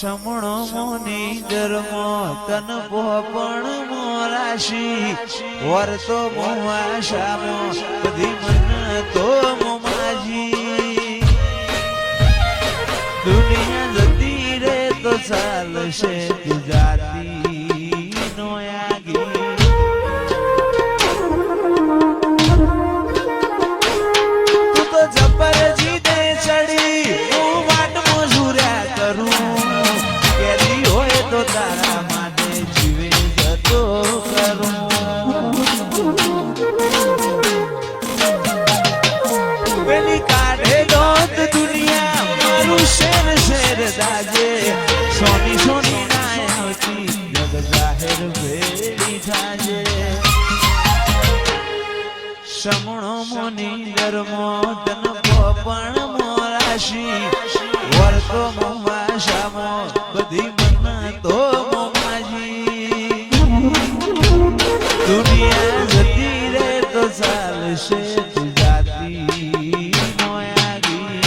સમણો મોની ધર્મ તન પોપણ મોરાશી વર્તો મોવાશામો બધી મન તો મોમાજી દુનિયા જતી રે તો ચાલશે ગુજરાતી નો આગી તું તો જબર જીતે ચડી હું વાટ મજૂર્યા કરું કેદી હોય તો તારા માટે જીવે જતો કરું પેલી કાઢે દોત દુનિયા મારું શેર શેર દાજે સોની સોની નાયતી જગ જાહેર ભેડી થાજે સમણો મોની ધર્મો તન પોપણ મોરાશી વર્તો મોમાશામો બધી મન તો મોમાજી દુનિયા જતી રે તો ચાલશે ગુજરાતી નો આગી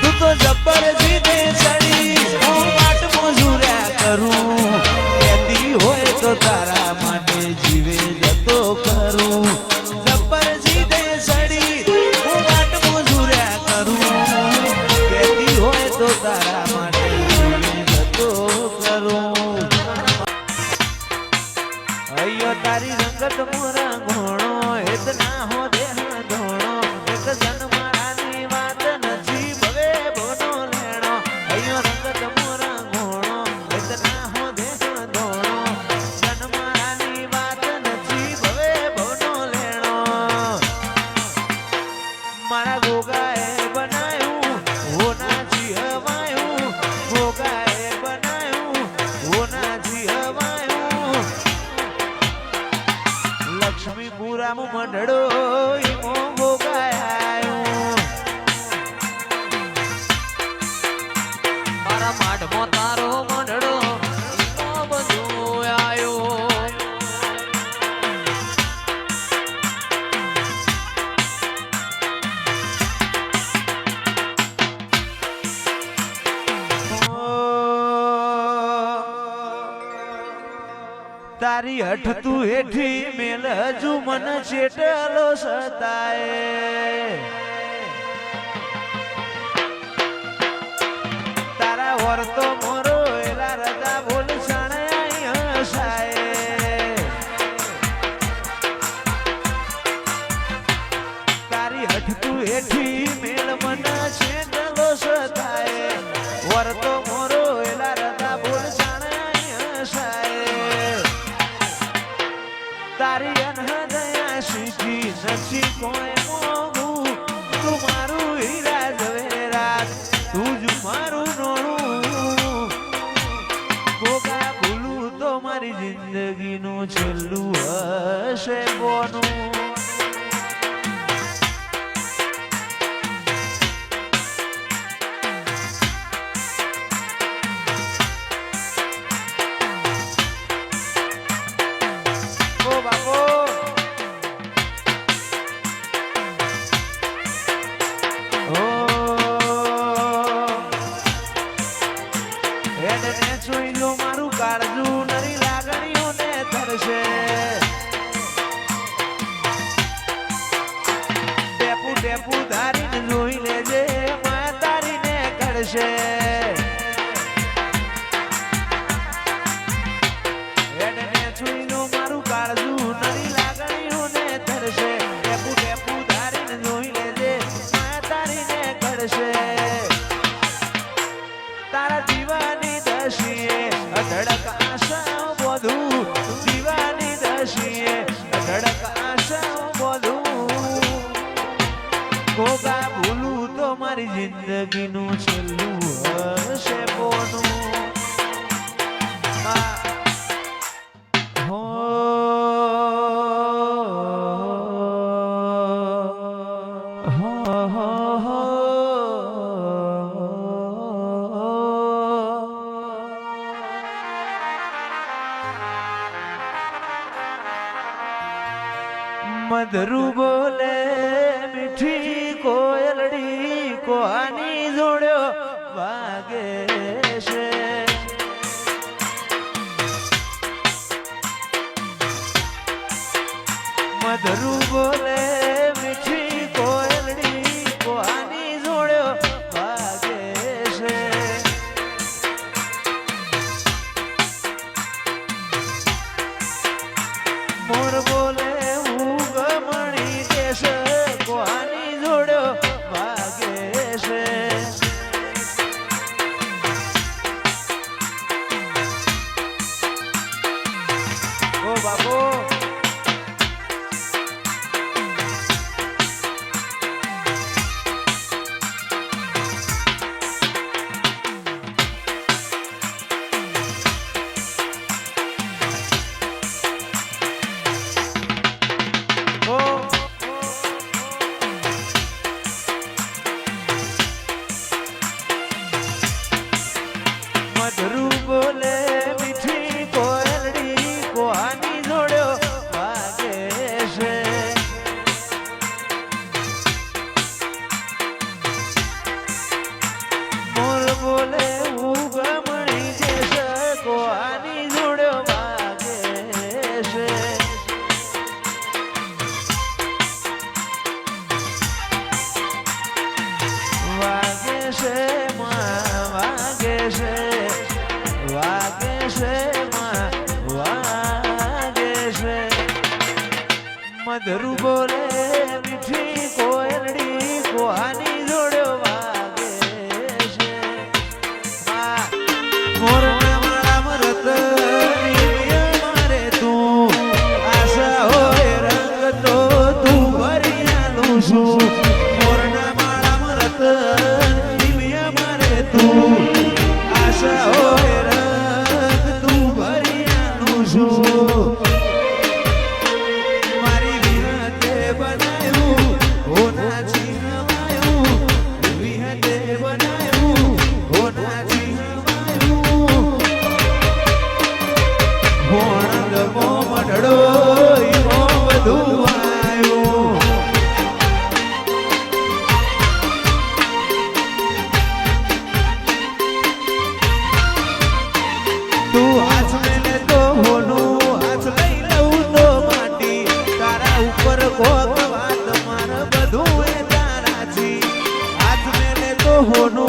તું તો જબર જીતે ચડી હું વાટ મજૂર્યા કરું કેતી હોય તો તારા માટે જીવે જતો કરું જબર જીતે ચડી હું વાટ મજૂર્યા કરું કેતી હોય તો તારા માટે જીવે જતો કરું અయ్યો તારી રંગત મોરા ઘોણો હેત ના હો દેહ ધોણો એક જન્મારાની વાત નથી ભવે ભવનો લેણો અయ్યો રંગત મોરા ઘોણો હેત ના હો દેહ ધોણો જન્મારાની વાત નથી ભવે ભવનો લેણો મારા ગોગાએ બનાયું હોનાજી હવાયું ગોગાએ બનાયું હોનાજી હવાયું લક્ષ્મીપુરામાં મંડળો ઈમો ભોગાયો મારા માઠમાં તારો મંડળો ઈમો બધો આયો તારી હઠ તું હેઠી મેલ હજુ મન ચેટલો સતાય તારા વર્તો મોરો એલા રજા બોલ સણાય હસાય તારી હઠ તું હેઠી મેલ મન ચેટલો સતાય વર્તો મોરો એલા રજા બોલ સણાય હસાય તારી અનહદયા શીખી નથી કોઈ મોગું તું મારું હીરા ઝવેરાત તું જ મારું નોણું ગોગા ભૂલું તો મારી જિંદગીનું છેલ્લું હશે કોનું મારું કાળજું નરી લાગણીઓને ધરશે ટેપુ ટેપુ ધારીને જોઈ લેજે માયા તારીને કરશે મારું કાળજું નરી લાગણીઓને ધરશે ટેપુ ટેપુ ધારીને જોઈ લેજે માયા તારીને કરશે તારા દીવાની દશીએ અધડક આશા બોધું દીવાની દશીએ અધડક આશા બોધું ગોગા ભૂલું તો મારી જિંદગીનું છેલ્લું હશે પોનું મધરુ બોલે મીઠી કોયલડી કોની જોડ્યો વાગે છે મધરું બોલે મીઠી કોયલડી કોની જોડ્યો વાગે છે મોર બોલે ઉગમણી દેશ કોની જોડ્યો વાગે છે ઓ બાપો મધરું બોલે મીઠી કોયલડી કોની જોડ્યો વાગે છે મોર બોલે ઉગમણી દેશ કોની જોડ્યો વાગે છે વાગે છે વાગે છે વાગે છે વાગે છે મધરું બોલે મીઠી કોયલડી કોની જોડ્યો વાગે છે મોરના માળા મરત મારે તું આશા હોય રંગ તો તું ભરી આલું છું મોરના માળા મરત મારે તું આશા હોય રંગ તું ભરી આલું છું મારી વિહતે બનાવ્યું હોના ચિહ્નવાયું વિહતે બનાવ્યું હોના ચિહ્નવાયું ભોણંદ મોમડડો ઈમો બધું આવ્યું તું હાથ મેલે તો હોનું હાથ લઈ લઉં તો માટી તારા ઉપર કોક વાત માર બધું એ તારાથી હાથ મેલે તો હોનું